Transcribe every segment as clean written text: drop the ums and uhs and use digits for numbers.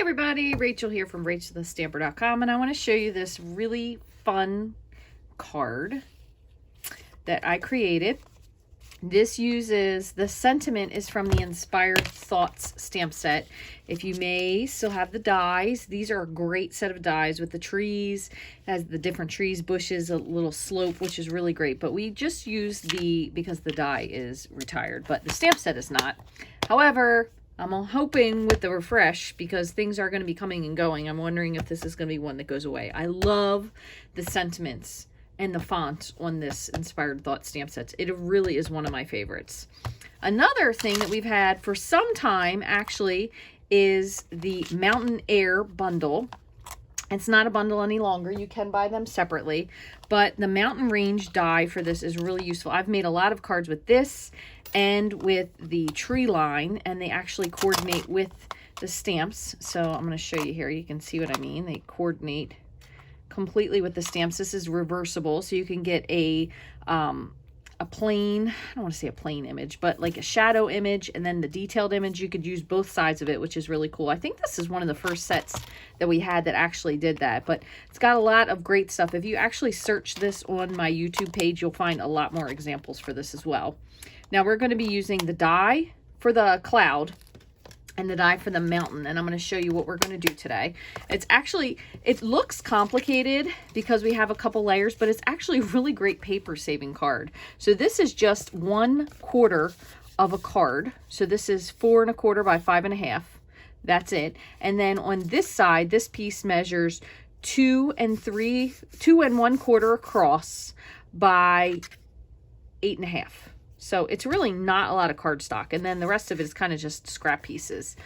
everybody, Rachel here from Rachthestamper.com, and I want to show you this really fun card that I created. This uses, the sentiment is from the Inspired Thoughts stamp set. If you may still have the dies, these are a great set of dies with the trees. It has the different trees, bushes, a little slope, which is really great. But we just use because the die is retired, but the stamp set is not. However, I'm hoping with the refresh, because things are going to be coming and going, I'm wondering if this is going to be one that goes away. I love the sentiments and the font on this Inspired Thought stamp sets. It really is one of my favorites. Another thing that we've had for some time actually is the Mountain Air bundle. It's not a bundle any longer. You can buy them separately, but the Mountain Range die for this is really useful. I've made a lot of cards with this and with the tree line, and they actually coordinate with the stamps. So I'm going to show you here. You can see what I mean. They coordinate completely with the stamps. This is reversible, so you can get a plain, I don't want to say a plain image, but like a shadow image and then the detailed image. You could use both sides of it, which is really cool. I think this is one of the first sets that we had that actually did that, but it's got a lot of great stuff. If you actually search this on my YouTube page, you'll find a lot more examples for this as well. Now we're going to be using the die for the cloud and the die for the mountain, and I'm going to show you what we're going to do today. It's actually, it looks complicated because we have a couple layers, but it's actually a really great paper saving card. So this is just 1/4 of a card. So this is 4 1/4 by 5 1/2. That's it. And then on this side, this piece measures 2 1/4 across by 8 1/2. So it's really not a lot of cardstock. And then the rest of it is kind of just scrap pieces.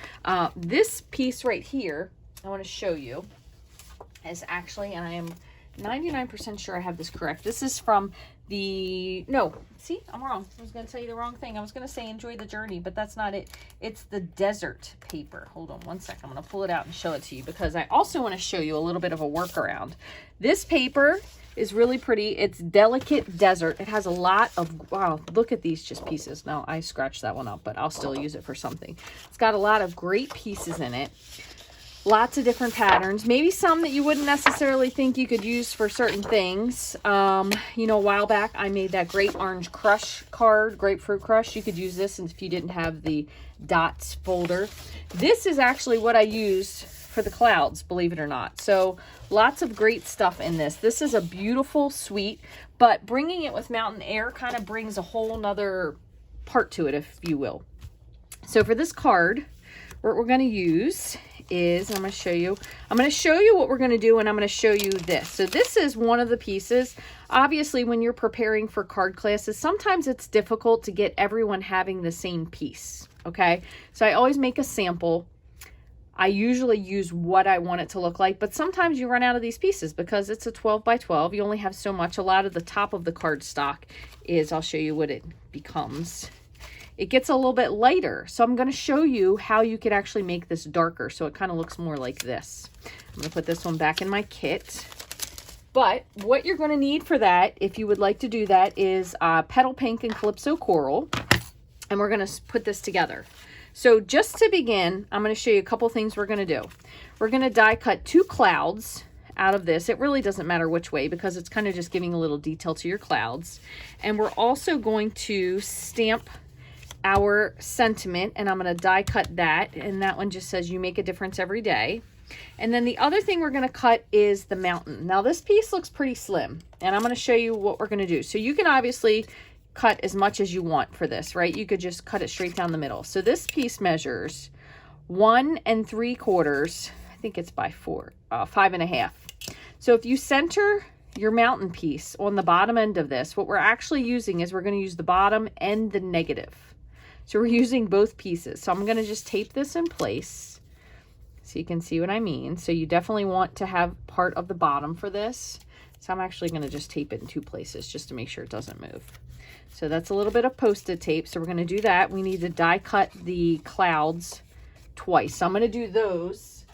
This piece right here, I want to show you, is actually, and I am 99% sure I have this correct. This is from the, no, see, I'm wrong. I was going to tell you the wrong thing. I was going to say enjoy the journey, but that's not it. It's the desert paper. Hold on one second. I'm going to pull it out and show it to you because I also want to show you a little bit of a workaround. This paper is really pretty. It's delicate desert. It has a lot of, wow, look at these just pieces. Now I scratched that one up, but I'll still use it for something. It's got a lot of great pieces in it. Lots of different patterns, maybe some that you wouldn't necessarily think you could use for certain things. You know, a while back I made that great orange crush card, grapefruit crush. You could use this if you didn't have the dots folder. This is actually what I used for the clouds, believe it or not. So lots of great stuff in this. This is a beautiful suite, but bringing it with Mountain Air kind of brings a whole nother part to it, if you will. So for this card, what we're going to use is, I'm going to show you what we're going to do, and I'm going to show you this. So this is one of the pieces. Obviously, when you're preparing for card classes, sometimes it's difficult to get everyone having the same piece, okay? So I always make a sample. I usually use what I want it to look like, but sometimes you run out of these pieces because it's a 12 by 12. You only have so much. A lot of the top of the card stock is, I'll show you what it becomes. It gets a little bit lighter. So I'm going to show you how you could actually make this darker so it kind of looks more like this. I'm going to put this one back in my kit. But what you're going to need for that, if you would like to do that, is Petal Pink and Calypso Coral. And we're going to put this together. So just to begin, I'm going to show you a couple things we're going to do. We're going to die cut 2 clouds out of this. It really doesn't matter which way because it's kind of just giving a little detail to your clouds. And we're also going to stamp our sentiment, and I'm going to die cut that, and that one just says you make a difference every day. And then the other thing we're going to cut is the mountain. Now this piece looks pretty slim, and I'm going to show you what we're going to do. So you can obviously cut as much as you want for this, right? You could just cut it straight down the middle. So this piece measures 1 3/4. I think it's by 5 1/2. So if you center your mountain piece on the bottom end of this, what we're actually using is we're going to use the bottom and the negative. So we're using both pieces. So I'm going to just tape this in place so you can see what I mean. So you definitely want to have part of the bottom for this. So I'm actually going to just tape it in 2 places just to make sure it doesn't move. So that's a little bit of Post-it tape. So we're going to do that. We need to die cut the clouds twice. So I'm going to do those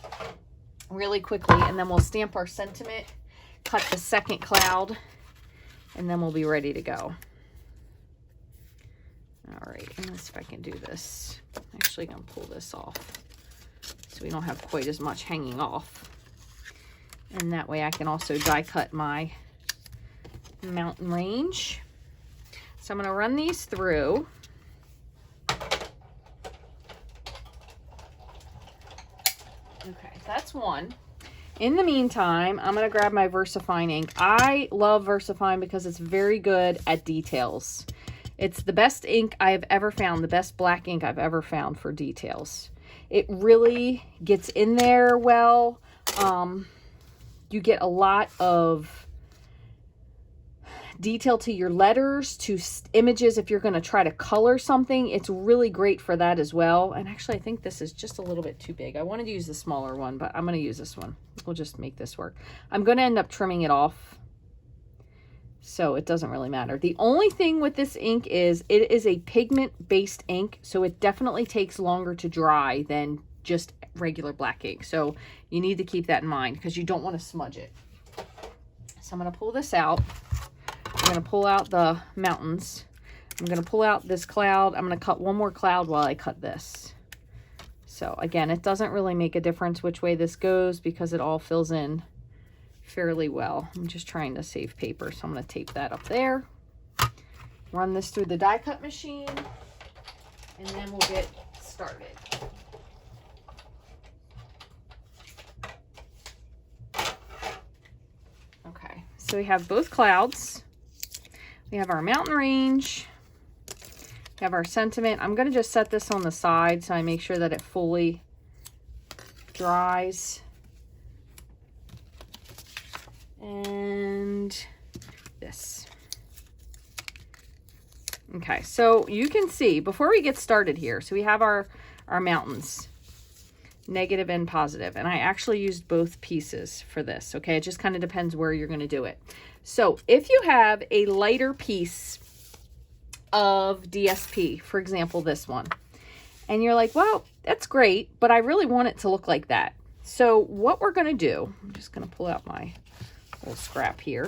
really quickly, and then we'll stamp our sentiment, cut the second cloud, and then we'll be ready to go. All right, and let's see if I can do this. I'm actually going to pull this off so so we don't have quite as much hanging off. And that way I can also die cut my mountain range. So I'm going to run these through. Okay, that's one. In the meantime, I'm going to grab my VersaFine ink. I love VersaFine because it's very good at details. It's the best ink I have ever found, the best black ink I've ever found for details. It really gets in there well. You get a lot of detail to your letters, to images if you're going to try to color something. It's really great for that as well. And actually, I think this is just a little bit too big. I wanted to use the smaller one, but I'm going to use this one. We'll just make this work. I'm going to end up trimming it off, so it doesn't really matter. The only thing with this ink is it is a pigment-based ink, so it definitely takes longer to dry than just regular black ink. So you need to keep that in mind because you don't want to smudge it. So I'm going to pull this out. I'm going to pull out the mountains. I'm going to pull out this cloud. I'm going to cut one more cloud while I cut this. So again, it doesn't really make a difference which way this goes because it all fills in fairly well. I'm just trying to save paper, so I'm going to tape that up there. Run this through the die cut machine, and then we'll get started. Okay, so we have both clouds. We have our mountain range. We have our sentiment. I'm going to just set this on the side so I make sure that it fully dries. And this. Okay, so you can see before we get started here, so we have our mountains, negative and positive, and I actually used both pieces for this. Okay, it just kind of depends where you're going to do it. So if you have a lighter piece of DSP, for example, this one, and you're like, well, that's great, but I really want it to look like that. So what we're going to do, I'm just going to pull out my little scrap here,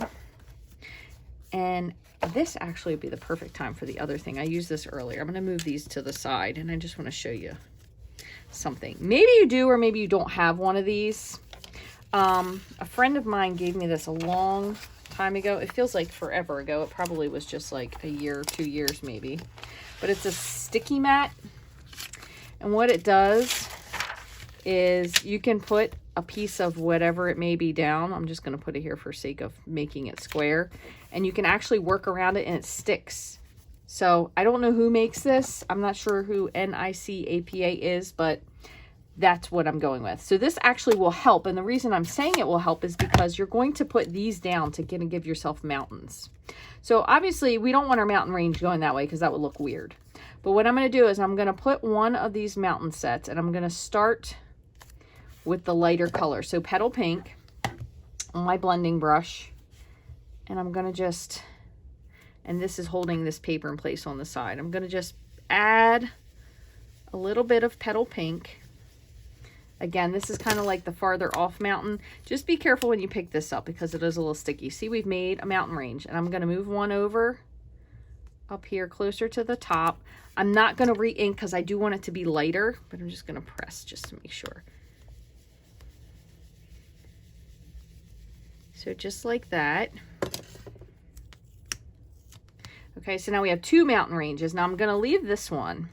and this actually would be the perfect time for the other thing. I used this earlier. I'm going to move these to the side, and I just want to show you something. Maybe you do, or maybe you don't have one of these. A friend of mine gave me this a long time ago. It feels like forever ago. It probably was just like a year, 2 years maybe. But it's a sticky mat. And what it does is you can put a piece of whatever it may be down. I'm just going to put it here for sake of making it square. And you can actually work around it and it sticks. So I don't know who makes this. I'm not sure who NICAPA is, but that's what I'm going with. So this actually will help. And the reason I'm saying it will help is because you're going to put these down to give yourself mountains. So obviously we don't want our mountain range going that way because that would look weird. But what I'm going to do is I'm going to put one of these mountain sets, and I'm going to start with the lighter color. So petal pink on my blending brush. And I'm going to just, and this is holding this paper in place on the side. I'm going to just add a little bit of petal pink. Again, this is kind of like the farther off mountain. Just be careful when you pick this up because it is a little sticky. See, we've made a mountain range, and I'm going to move one over up here closer to the top. I'm not going to re-ink because I do want it to be lighter, but I'm just going to press just to make sure. So just like that. Okay, so now we have 2 mountain ranges. Now I'm going to leave this one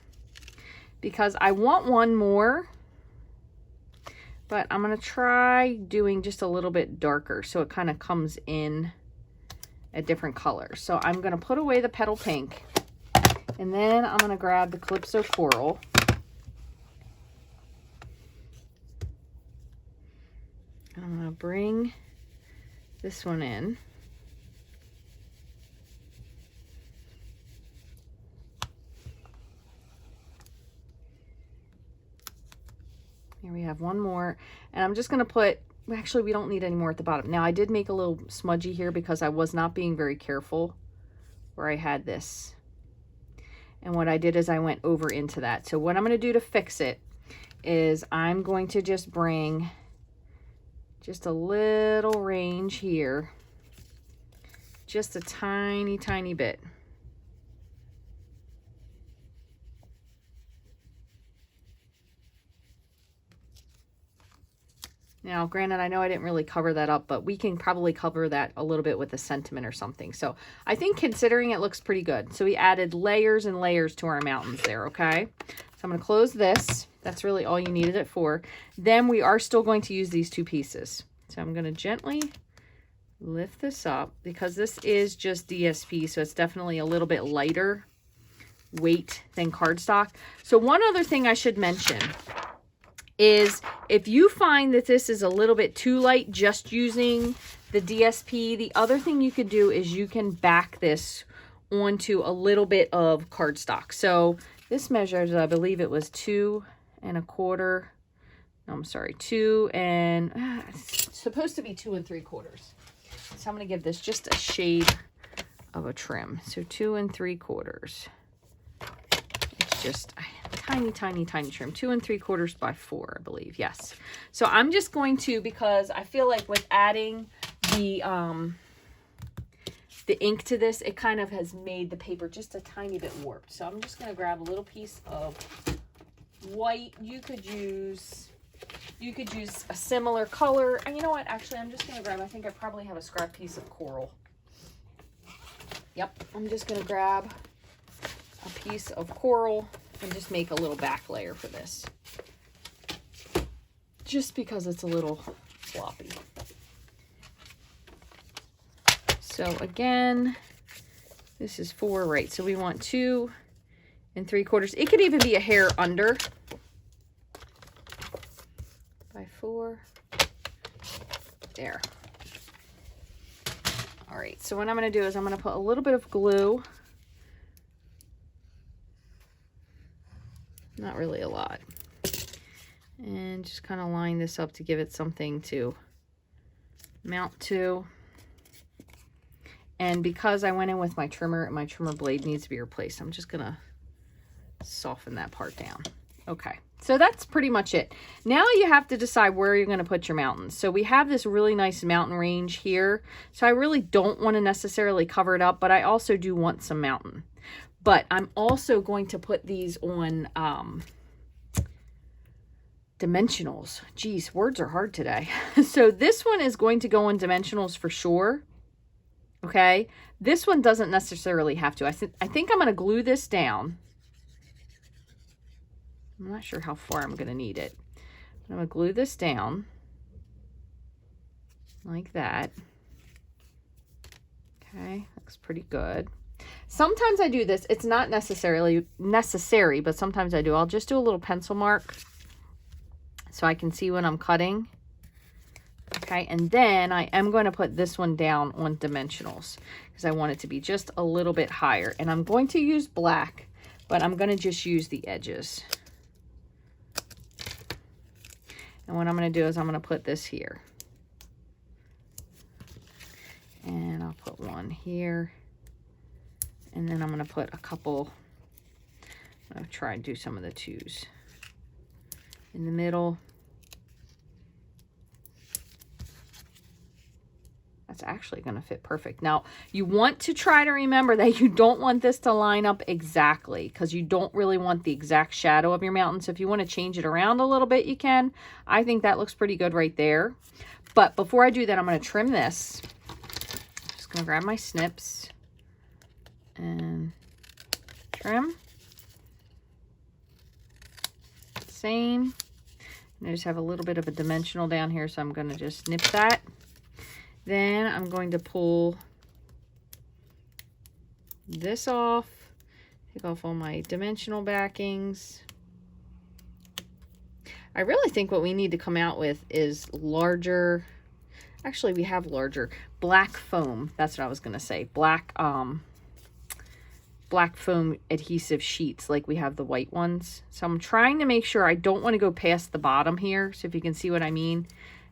because I want one more, but I'm going to try doing just a little bit darker so it kind of comes in a different color. So I'm going to put away the petal pink, and then I'm going to grab the Calypso Coral. I'm going to bring this one in. Here we have one more, and I'm just going to put, actually we don't need any more at the bottom. Now I did make a little smudgy here because I was not being very careful where I had this. And what I did is I went over into that. So what I'm going to do to fix it is I'm going to just bring just a little range here, just a tiny, tiny bit. Now, granted, I know I didn't really cover that up, but we can probably cover that a little bit with a sentiment or something. So I think considering it looks pretty good. So we added layers and layers to our mountains there, okay? So I'm going to close this. That's really all you needed it for. Then we are still going to use these two pieces. So I'm going to gently lift this up because this is just DSP, so it's definitely a little bit lighter weight than cardstock. So one other thing I should mention is if you find that this is a little bit too light just using the DSP, the other thing you could do is you can back this onto a little bit of cardstock. So this measures, I believe it was 2 1/4. No, I'm sorry, 2 and it's supposed to be 2 3/4. So I'm going to give this just a shade of a trim. So 2 3/4. It's just tiny, tiny, tiny trim. 2 3/4 by 4, I believe. Yes. So I'm just going to, because I feel like with adding the ink to this, it kind of has made the paper just a tiny bit warped. So I'm just going to grab a little piece of white. You could use a similar color. And you know what? Actually, I'm just going to grab, I think I probably have a scrap piece of coral. Yep. I'm just going to grab a piece of coral and just make a little back layer for this. Just because it's a little floppy. So again, this is 4, right? So we want 2 3/4. It could even be a hair under. By 4. There. All right, so what I'm going to do is I'm going to put a little bit of glue. Not really a lot. And just kind of line this up to give it something to mount to. And because I went in with my trimmer blade needs to be replaced, I'm just going to soften that part down. Okay, so that's pretty much it. Now you have to decide where you're going to put your mountains. So we have this really nice mountain range here. So I really don't want to necessarily cover it up, but I also do want some mountain. But I'm also going to put these on dimensionals. Geez, words are hard today. So this one is going to go on dimensionals for sure. Okay, this one doesn't necessarily have to. I think I'm going to glue this down. I'm not sure how far I'm going to need it. I'm going to glue this down like that. Okay, looks pretty good. Sometimes I do this. It's not necessarily necessary, but sometimes I do. I'll just do a little pencil mark so I can see when I'm cutting. Okay, and then I am going to put this one down on dimensionals because I want it to be just a little bit higher. And I'm going to use black, but I'm going to just use the edges. And what I'm going to do is I'm going to put this here. And I'll put one here. And then I'm going to put a couple, I'll try and do some of the 2s in the middle. That's actually going to fit perfect. Now, you want to try to remember that you don't want this to line up exactly because you don't really want the exact shadow of your mountain. So if you want to change it around a little bit, you can. I think that looks pretty good right there. But before I do that, I'm going to trim this. Just going to grab my snips and trim. Same. And I just have a little bit of a dimensional down here, so I'm going to just snip that. Then I'm going to pull this off, take off all my dimensional backings. I really think what we need to come out with is larger, actually we have larger, black foam. That's what I was going to say. Black foam adhesive sheets like we have the white ones. So I'm trying to make sure I don't want to go past the bottom here. So if you can see what I mean.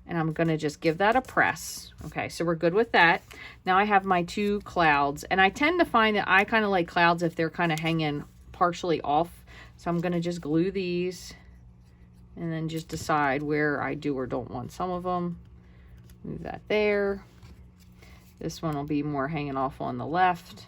And I'm going to just give that a press. Okay, so we're good with that. Now I have my 2 clouds. And I tend to find that I kind of like clouds if they're kind of hanging partially off. So I'm going to just glue these. And then just decide where I do or don't want some of them. Move that there. This one will be more hanging off on the left.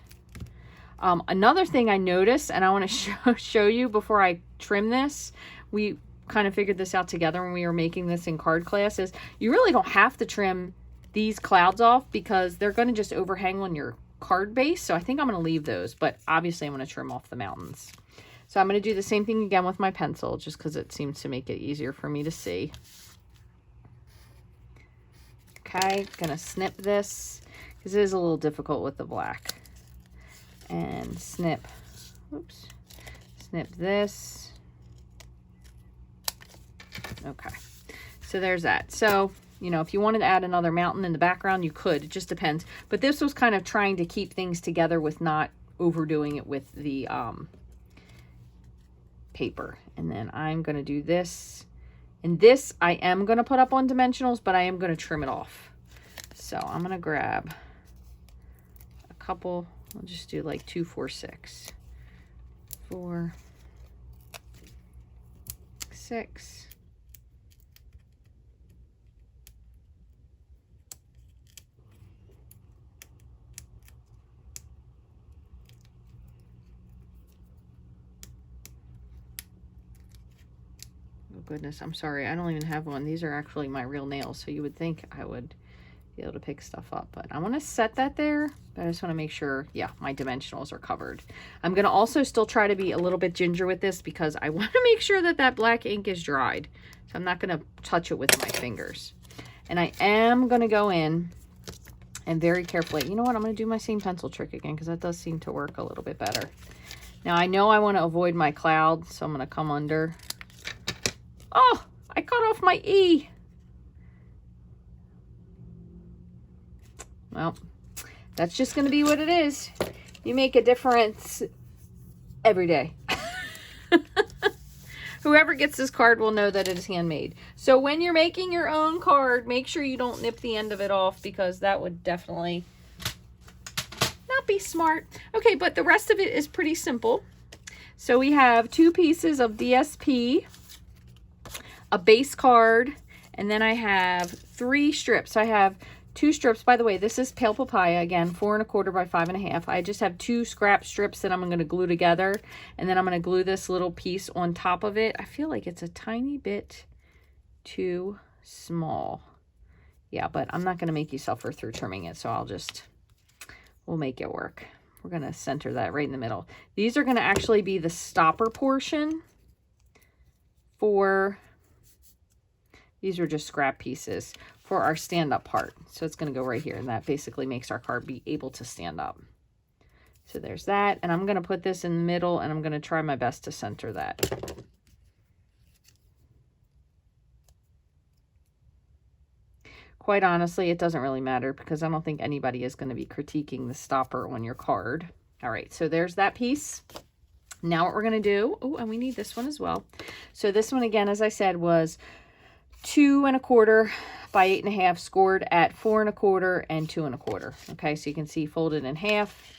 Another thing I noticed, and I want to show you before I trim this. We kind of figured this out together when we were making this in card class, is you really don't have to trim these clouds off because they're going to just overhang on your card base. So I think I'm going to leave those, but obviously I'm going to trim off the mountains. So I'm going to do the same thing again with my pencil, just because it seems to make it easier for me to see. Okay, gonna snip this because it is a little difficult with the black. And snip, oops, snip this. Okay, so there's that. So, you know, if you wanted to add another mountain in the background, you could. It just depends. But this was kind of trying to keep things together with not overdoing it with the paper. And then I'm going to do this. And this I am going to put up on dimensionals, but I am going to trim it off. So I'm going to grab a couple. I'll just do like 2, 4, 6. 4, 6. Oh goodness, I'm sorry. I don't even have one. These are actually my real nails, so you would think I would be able to pick stuff up. But I want to set that there, but I just want to make sure, yeah, my dimensionals are covered. I'm going to also still try to be a little bit ginger with this because I want to make sure that that black ink is dried. So I'm not going to touch it with my fingers. And I am going to go in and very carefully, you know what, I'm going to do my same pencil trick again because that does seem to work a little bit better. Now I know I want to avoid my cloud, so I'm going to come under. Oh, I cut off my E. Well, that's just going to be what it is. You make a difference every day. Whoever gets this card will know that it is handmade. So when you're making your own card, make sure you don't nip the end of it off because that would definitely not be smart. Okay, but the rest of it is pretty simple. So we have 2 pieces of DSP, a base card, and then I have 3 strips. I have 2 strips. By the way, this is Pale Papaya, again, 4 1/4 by 5 1/2. I just have 2 scrap strips that I'm going to glue together, and then I'm going to glue this little piece on top of it. I feel like it's a tiny bit too small. Yeah, but I'm not going to make you suffer through trimming it, so we'll make it work. We're going to center that right in the middle. These are going to actually be the stopper portion for, these are just scrap pieces for our stand-up part. So it's going to go right here, and that basically makes our card be able to stand up. So there's that, and I'm going to put this in the middle, and I'm going to try my best to center that. Quite honestly, it doesn't really matter because I don't think anybody is going to be critiquing the stopper on your card. All right, so there's that piece. Now what we're going to do, oh, and we need this one as well. So this one, again, as I said, was 2 1/4 by 8 1/2, scored at 4 1/4 and 2 1/4. Okay, so you can see folded in half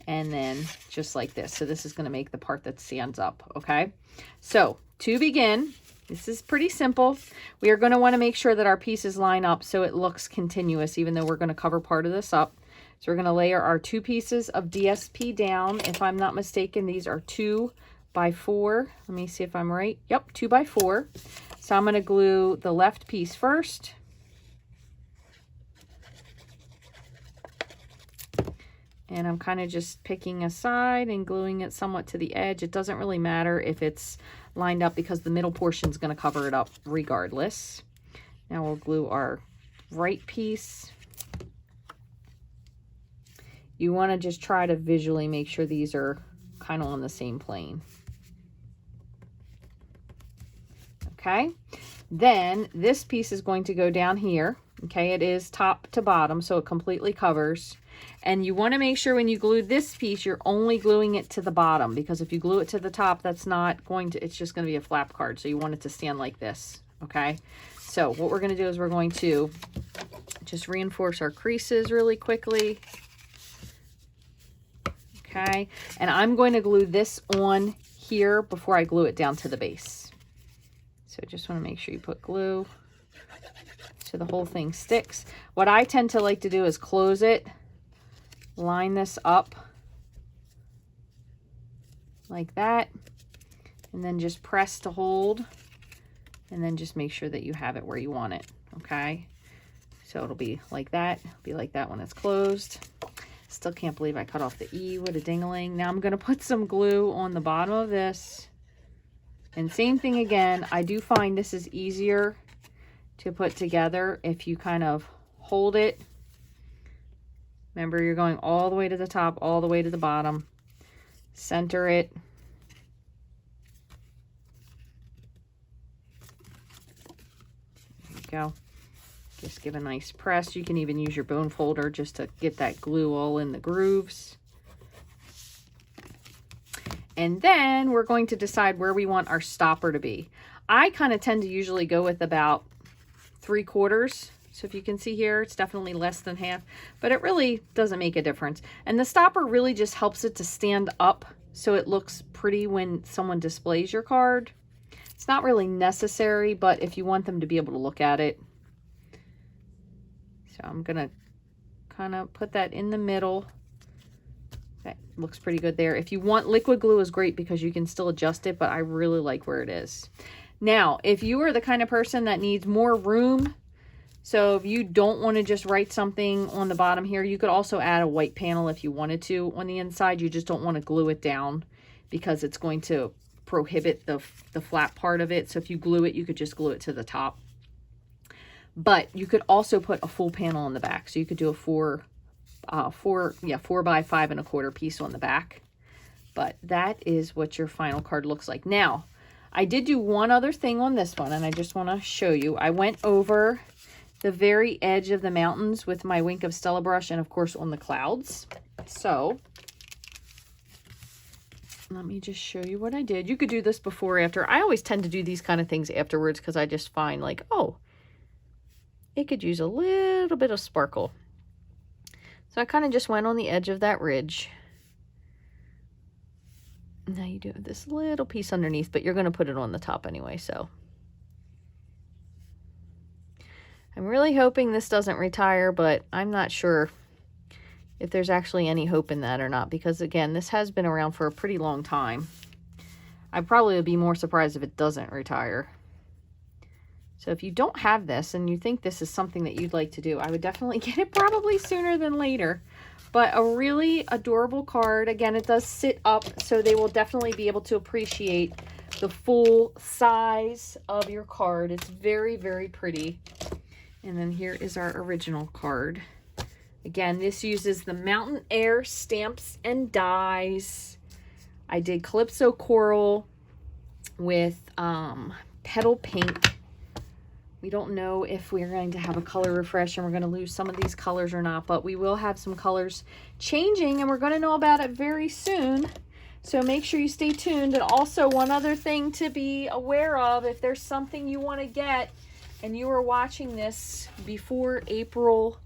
and then just like this. So this is going to make the part that stands up. Okay, so to begin, this is pretty simple. We are going to want to make sure that our pieces line up so it looks continuous, even though we're going to cover part of this up. So we're going to layer our 2 pieces of DSP down. If I'm not mistaken, these are 2 by 4. Let me see if I'm right. Yep, 2 by 4. So I'm going to glue the left piece first. And I'm kind of just picking a side and gluing it somewhat to the edge. It doesn't really matter if it's lined up because the middle portion is going to cover it up regardless. Now we'll glue our right piece. You want to just try to visually make sure these are kind of on the same plane. Okay, then this piece is going to go down here. Okay, it is top to bottom, so it completely covers. And you want to make sure when you glue this piece, you're only gluing it to the bottom, because if you glue it to the top, that's not going to, it's just going to be a flap card. So you want it to stand like this. Okay, so what we're going to do is we're going to just reinforce our creases really quickly. Okay, and I'm going to glue this on here before I glue it down to the base. So just want to make sure you put glue so the whole thing sticks. What I tend to like to do is close it, line this up like that, and then just press to hold and then just make sure that you have it where you want it, okay? So it'll be like that. It'll be like that when it's closed. Still can't believe I cut off the E. What a dingling. Now I'm going to put some glue on the bottom of this. And same thing again. I do find this is easier to put together if you kind of hold it. Remember, you're going all the way to the top, all the way to the bottom. Center it. There you go. Just give a nice press. You can even use your bone folder just to get that glue all in the grooves. And then we're going to decide where we want our stopper to be. I kind of tend to usually go with about 3/4. So if you can see here, it's definitely less than half, but it really doesn't make a difference. And the stopper really just helps it to stand up so it looks pretty when someone displays your card. It's not really necessary, but if you want them to be able to look at it. So I'm gonna kind of put that in the middle. That looks pretty good there. If you want, liquid glue is great because you can still adjust it, but I really like where it is. Now, if you are the kind of person that needs more room, so if you don't want to just write something on the bottom here, you could also add a white panel if you wanted to on the inside. You just don't want to glue it down because it's going to prohibit the flat part of it. So if you glue it, you could just glue it to the top. But you could also put a full panel on the back. So you could do a 4 by 5 1/4 piece on the back. But that is what your final card looks like. Now, I did do one other thing on this one, and I just want to show you. I went over the very edge of the mountains with my Wink of Stella brush, and of course on the clouds. So let me just show you what I did. You could do this before or after. I always tend to do these kind of things afterwards because I just find like, oh, it could use a little bit of sparkle. So I kind of just went on the edge of that ridge. Now you do have this little piece underneath, but you're going to put it on the top anyway, so. I'm really hoping this doesn't retire, but I'm not sure if there's actually any hope in that or not, because again, this has been around for a pretty long time. I probably would be more surprised if it doesn't retire. So if you don't have this and you think this is something that you'd like to do, I would definitely get it probably sooner than later. But a really adorable card. Again, it does sit up, so they will definitely be able to appreciate the full size of your card. It's very, very pretty. And then here is our original card. Again, this uses the Mountain Air stamps and dies. I did Calypso Coral with Petal Pink. We don't know if we're going to have a color refresh and we're going to lose some of these colors or not, but we will have some colors changing and we're going to know about it very soon. So make sure you stay tuned. And also one other thing to be aware of, if there's something you want to get and you are watching this before April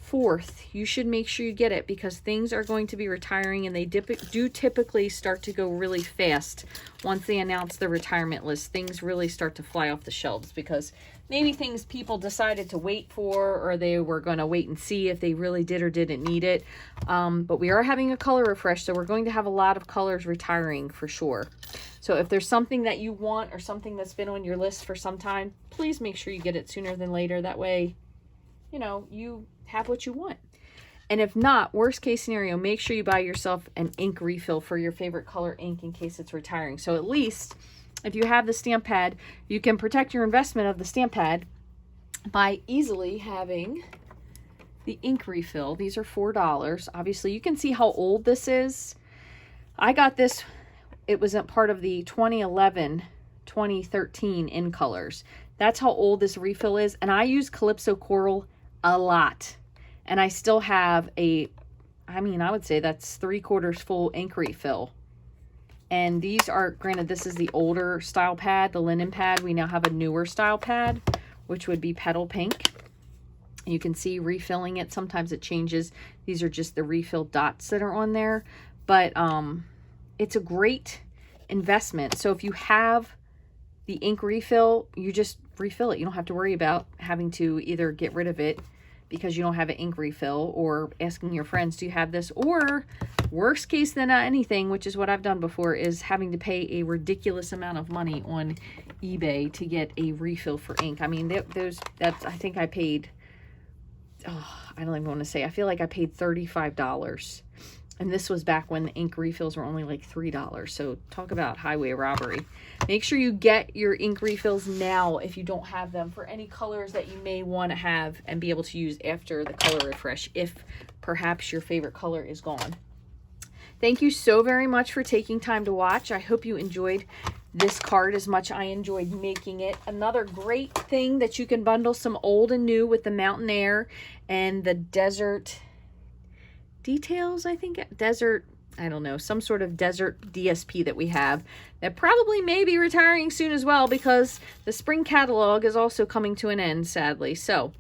4th, you should make sure you get it because things are going to be retiring and they do typically start to go really fast. Once they announce the retirement list, things really start to fly off the shelves because maybe things people decided to wait for, or they were going to wait and see if they really did or didn't need it. But we are having a color refresh, so we're going to have a lot of colors retiring for sure. So if there's something that you want or something that's been on your list for some time, please make sure you get it sooner than later. That way, you know, you have what you want. And if not, worst case scenario, make sure you buy yourself an ink refill for your favorite color ink in case it's retiring. So at least if you have the stamp pad, you can protect your investment of the stamp pad by easily having the ink refill. These are $4. Obviously, you can see how old this is. I got this, it was a part of the 2011-2013 in colors. That's how old this refill is. And I use Calypso Coral a lot. And I still have a, I would say that's 3/4 full ink refill. And these are, granted, this is the older style pad, the linen pad. We now have a newer style pad, which would be Petal Pink. You can see refilling it. Sometimes it changes. These are just the refill dots that are on there. But it's a great investment. So if you have the ink refill, you just refill it. You don't have to worry about having to either get rid of it because you don't have an ink refill, or asking your friends, do you have this? Or worst case than anything, which is what I've done before, is having to pay a ridiculous amount of money on eBay to get a refill for ink. I mean, that's I think I paid, oh, I don't even want to say, I feel like I paid $35. And this was back when the ink refills were only like $3. So talk about highway robbery. Make sure you get your ink refills now if you don't have them, for any colors that you may want to have and be able to use after the color refresh, if perhaps your favorite color is gone. Thank you so very much for taking time to watch. I hope you enjoyed this card as much I enjoyed making it. Another great thing that you can bundle some old and new with the Mountain Air and the Desert Details, I think, Desert, I don't know, some sort of desert DSP that we have that probably may be retiring soon as well, because the spring catalog is also coming to an end, sadly. So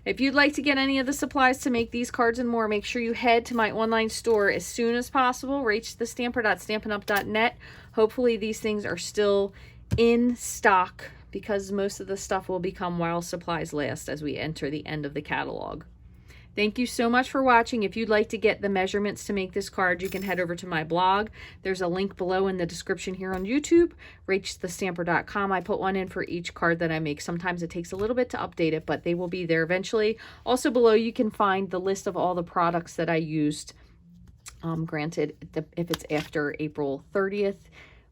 if you'd like to get any of the supplies to make these cards and more, make sure you head to my online store as soon as possible, rachthestamper.stampinup.net. Hopefully these things are still in stock, because most of the stuff will become while supplies last as we enter the end of the catalog. Thank you so much for watching. If you'd like to get the measurements to make this card, you can head over to my blog. There's a link below in the description here on YouTube, rachthestamper.com. I put one in for each card that I make. Sometimes it takes a little bit to update it, but they will be there eventually. Also below, you can find the list of all the products that I used. Granted, if it's after April 30th,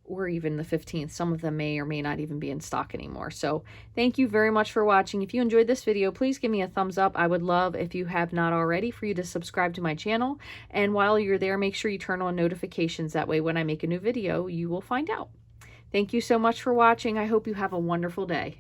or even the 15th. Some of them may or may not even be in stock anymore. So thank you very much for watching. If you enjoyed this video, please give me a thumbs up. I would love, if you have not already, for you to subscribe to my channel. And while you're there, make sure you turn on notifications. That way, when I make a new video, you will find out. Thank you so much for watching. I hope you have a wonderful day.